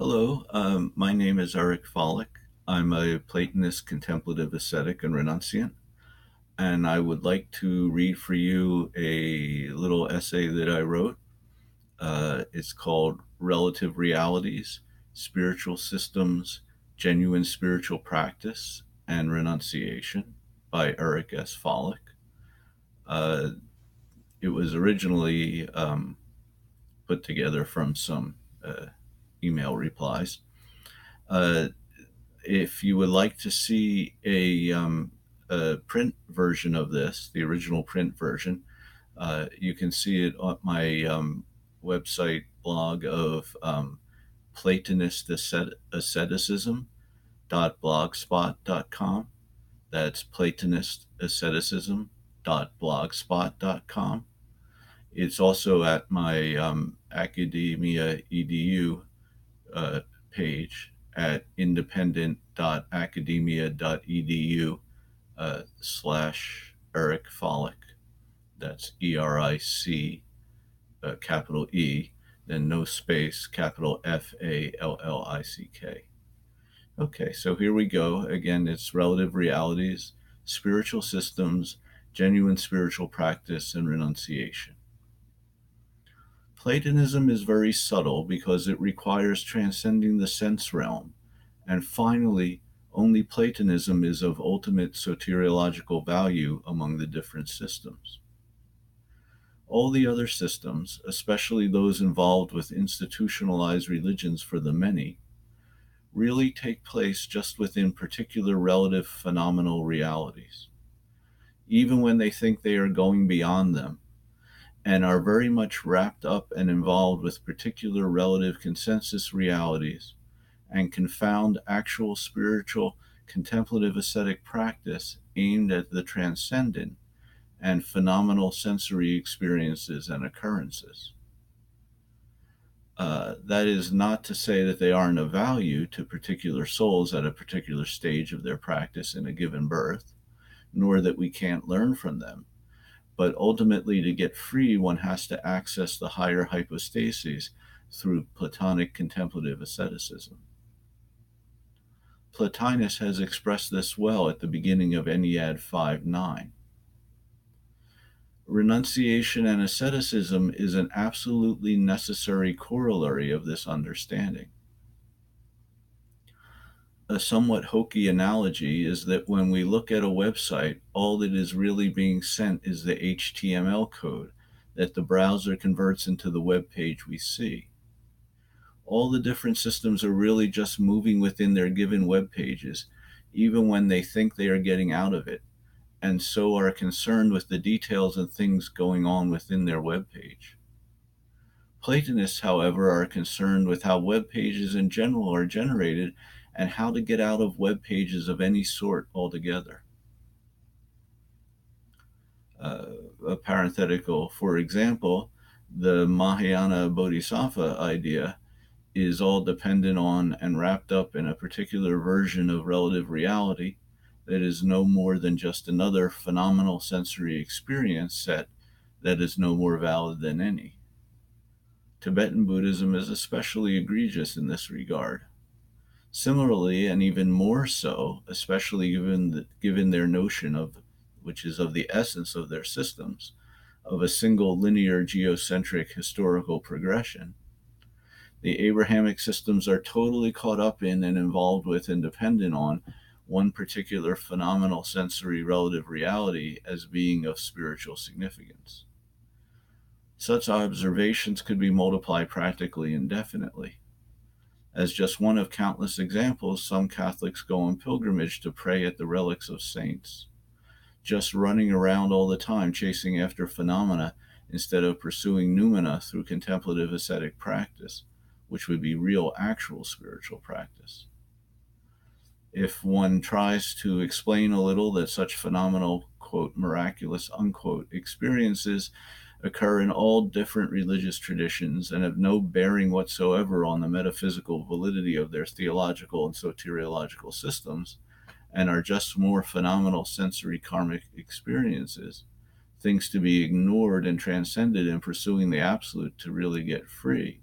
Hello, my name is Eric Follick. I'm a Platonist, contemplative, ascetic, and renunciant, and I would like to read for you a little essay that I wrote. It's called Relative Realities, Spiritual Systems, Genuine Spiritual Practice, and Renunciation by Eric S. Follick. Uh, it was originally put together from some email replies. Uh, if you would like to see a print version of this, the original print version, you can see it on my website blog of Platonist asceticism.blogspot.com. That's Platonist asceticism.blogspot.com. It's also at my academia edu page at independent.academia.edu / Eric Follick. That's ERIC, capital E, then no space, capital FALLICK. Okay, so here we go. Again, it's relative realities, spiritual systems, genuine spiritual practice, and renunciation. Platonism is very subtle because it requires transcending the sense realm. And finally, only Platonism is of ultimate soteriological value among the different systems. All the other systems, especially those involved with institutionalized religions for the many, really take place just within particular relative phenomenal realities, even when they think they are going beyond them, and are very much wrapped up and involved with particular relative consensus realities, and confound actual spiritual contemplative ascetic practice aimed at the transcendent and phenomenal sensory experiences and occurrences. That is not to say that they aren't of value to particular souls at a particular stage of their practice in a given birth, nor that we can't learn from them. But ultimately, to get free, one has to access the higher hypostases through Platonic contemplative asceticism. Plotinus has expressed this well at the beginning of Ennead 5:9. Renunciation and asceticism is an absolutely necessary corollary of this understanding. A somewhat hokey analogy is that when we look at a website, all that is really being sent is the HTML code that the browser converts into the web page we see. All the different systems are really just moving within their given web pages, even when they think they are getting out of it, and so are concerned with the details and things going on within their web page. Platonists, however, are concerned with how web pages in general are generated and how to get out of web pages of any sort altogether. A parenthetical, for example, the Mahayana Bodhisattva idea is all dependent on and wrapped up in a particular version of relative reality that is no more than just another phenomenal sensory experience set that is no more valid than any. Tibetan Buddhism is especially egregious in this regard. Similarly, and even more so, especially given their notion of, which is of the essence of their systems, of a single linear geocentric historical progression, the Abrahamic systems are totally caught up in and involved with and dependent on one particular phenomenal sensory relative reality as being of spiritual significance. Such observations could be multiplied practically indefinitely. As just one of countless examples, some Catholics go on pilgrimage to pray at the relics of saints, just running around all the time chasing after phenomena instead of pursuing noumena through contemplative ascetic practice, which would be real, actual spiritual practice. If one tries to explain a little that such phenomenal, quote, miraculous, unquote, experiences occur in all different religious traditions and have no bearing whatsoever on the metaphysical validity of their theological and soteriological systems, and are just more phenomenal sensory karmic experiences, things to be ignored and transcended in pursuing the absolute to really get free,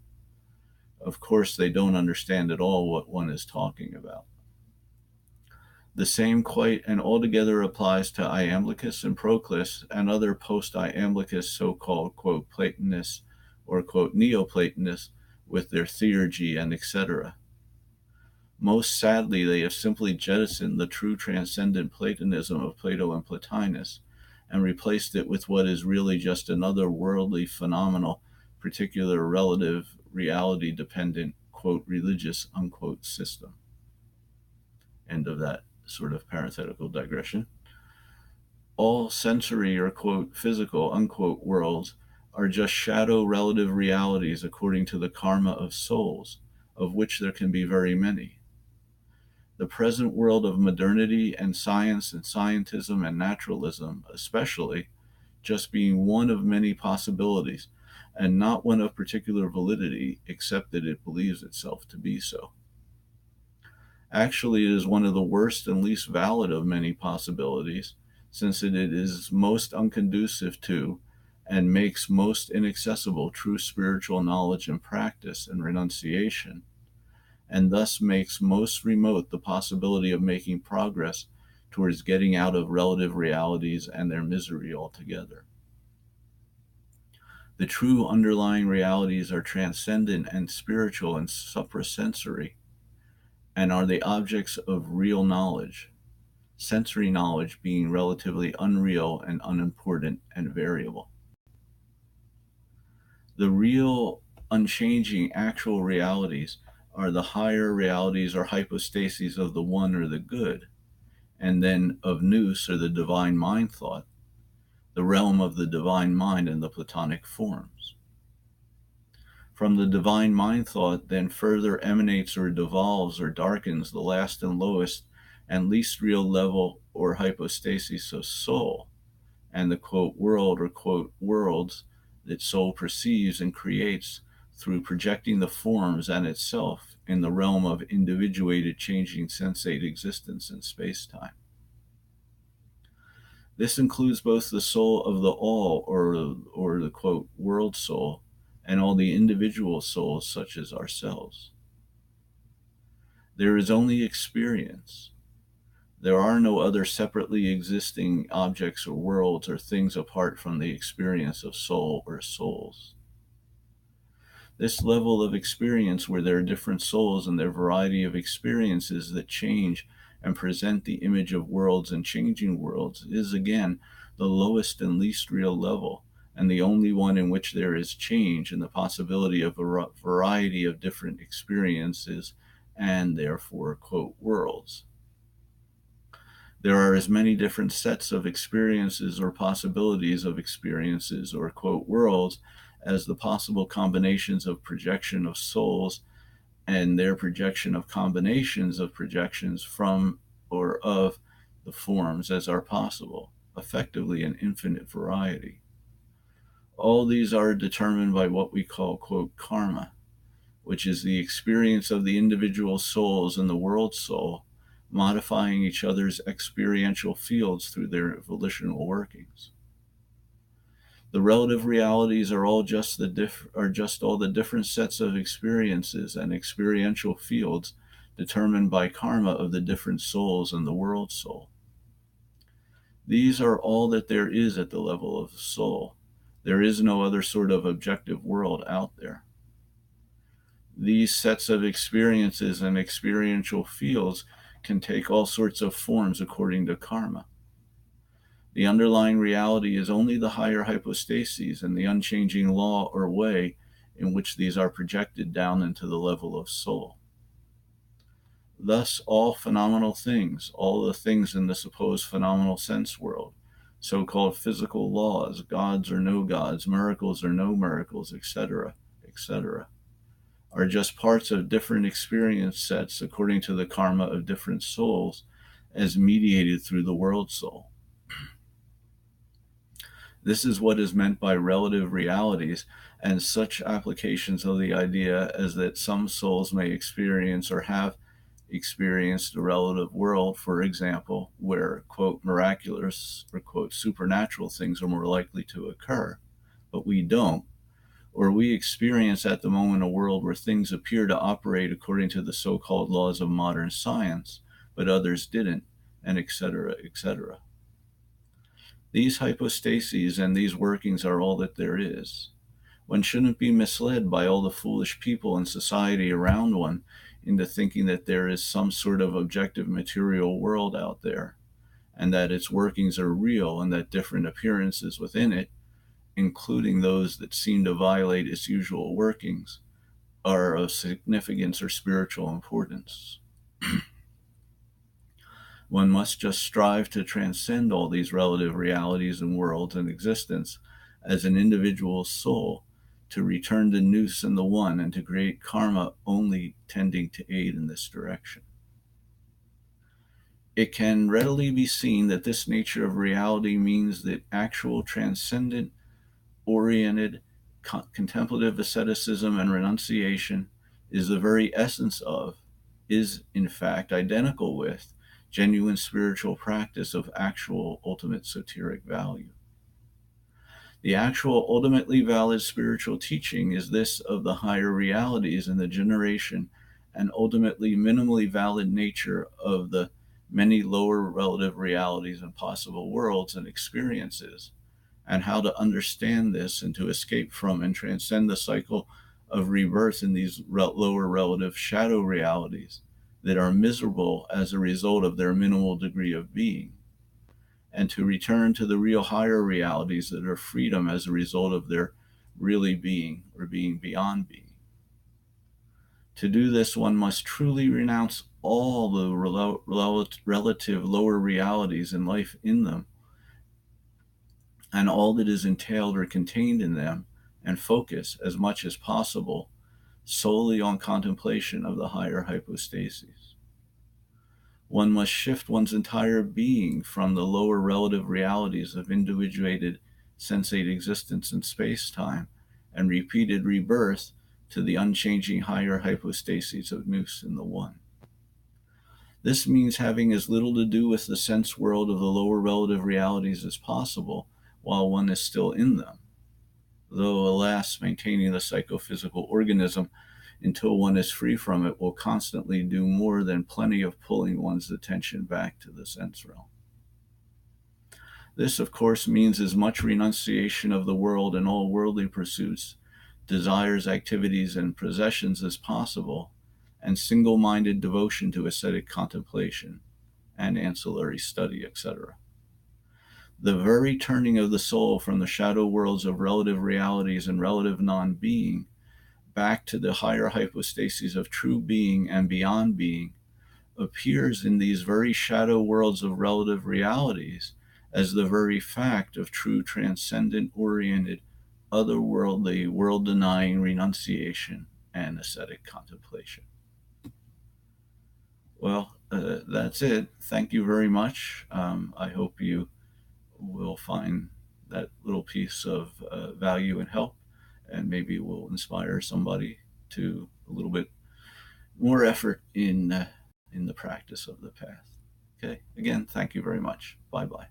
of course they don't understand at all what one is talking about. The same quite and altogether applies to Iamblichus and Proclus and other post-Iamblichus so-called, quote, Platonists or, quote, Neoplatonists with their theurgy and etc. Most sadly, they have simply jettisoned the true transcendent Platonism of Plato and Plotinus and replaced it with what is really just another worldly, phenomenal, particular, relative, reality-dependent, quote, religious, unquote, system. End of that sort of parenthetical digression. All sensory or, quote, physical, unquote, worlds are just shadow relative realities according to the karma of souls, of which there can be very many. The present world of modernity and science and scientism and naturalism, especially, just being one of many possibilities, and not one of particular validity, except that it believes itself to be so. Actually, it is one of the worst and least valid of many possibilities, since it is most unconducive to and makes most inaccessible true spiritual knowledge and practice and renunciation, and thus makes most remote the possibility of making progress towards getting out of relative realities and their misery altogether. The true underlying realities are transcendent and spiritual and suprasensory, and are the objects of real knowledge, sensory knowledge being relatively unreal and unimportant and variable. The real, unchanging, actual realities are the higher realities or hypostases of the one or the good, and then of Nous or the divine mind thought, the realm of the divine mind in the Platonic forms. From the divine mind thought then further emanates or devolves or darkens the last and lowest and least real level or hypostasis of soul, and the, quote, world or, quote, worlds that soul perceives and creates through projecting the forms and itself in the realm of individuated changing sensate existence in space-time. This includes both the soul of the all, or the, quote, world soul, and all the individual souls such as ourselves. There is only experience. There are no other separately existing objects or worlds or things apart from the experience of soul or souls. This level of experience, where there are different souls and their variety of experiences that change and present the image of worlds and changing worlds, is again the lowest and least real level, and the only one in which there is change and the possibility of a variety of different experiences and therefore, quote, worlds. There are as many different sets of experiences or possibilities of experiences or, quote, worlds as the possible combinations of projection of souls and their projection of combinations of projections from or of the forms as are possible, effectively an infinite variety. All these are determined by what we call, quote, karma, which is the experience of the individual souls and the world soul modifying each other's experiential fields through their volitional workings. The relative realities are all just all the different sets of experiences and experiential fields determined by karma of the different souls and the world soul. These are all that there is at the level of the soul. There is no other sort of objective world out there. These sets of experiences and experiential fields can take all sorts of forms according to karma. The underlying reality is only the higher hypostases and the unchanging law or way in which these are projected down into the level of soul. Thus, all phenomenal things, all the things in the supposed phenomenal sense world, so-called physical laws, gods or no gods, miracles or no miracles, etc., etc., are just parts of different experience sets according to the karma of different souls as mediated through the world soul. This is what is meant by relative realities and such applications of the idea as that some souls may experience or have experienced a relative world, for example, where, quote, miraculous or, quote, supernatural things are more likely to occur, but we don't, Or we experience at the moment a world where things appear to operate according to the so-called laws of modern science, but others didn't, and etc., etc. These hypostases and these workings are all that there is. One shouldn't be misled by all the foolish people in society around one into thinking that there is some sort of objective material world out there, and that its workings are real, and that different appearances within it, including those that seem to violate its usual workings, are of significance or spiritual importance. One must just strive to transcend all these relative realities and worlds and existence as an individual soul, to return to Nous and the One, and to create karma only tending to aid in this direction. It can readily be seen that this nature of reality means that actual transcendent, oriented, contemplative asceticism and renunciation is the very essence of, is in fact identical with, genuine spiritual practice of actual ultimate soteric value. The actual ultimately valid spiritual teaching is this of the higher realities and the generation and ultimately minimally valid nature of the many lower relative realities and possible worlds and experiences, and how to understand this and to escape from and transcend the cycle of rebirth in these lower relative shadow realities that are miserable as a result of their minimal degree of being, and to return to the real higher realities that are freedom as a result of their really being, or being beyond being. To do this, one must truly renounce all the relative lower realities and life in them, and all that is entailed or contained in them, and focus as much as possible solely on contemplation of the higher hypostases. One must shift one's entire being from the lower relative realities of individuated sensate existence in space-time and repeated rebirth to the unchanging higher hypostases of Nous and the One. This means having as little to do with the sense world of the lower relative realities as possible while one is still in them, though, alas, maintaining the psychophysical organism until one is free from it will constantly do more than plenty of pulling one's attention back to the sense realm. This, of course, means as much renunciation of the world and all worldly pursuits, desires, activities, and possessions as possible, and single-minded devotion to ascetic contemplation and ancillary study, etc. The very turning of the soul from the shadow worlds of relative realities and relative non-being back to the higher hypostases of true being and beyond being appears in these very shadow worlds of relative realities as the very fact of true transcendent-oriented, otherworldly, world-denying renunciation and ascetic contemplation. Well, that's it. Thank you very much. I hope you will find that little piece of value and help, and maybe will inspire somebody to a little bit more effort in the practice of the path. Okay, again, thank you very much. Bye-bye.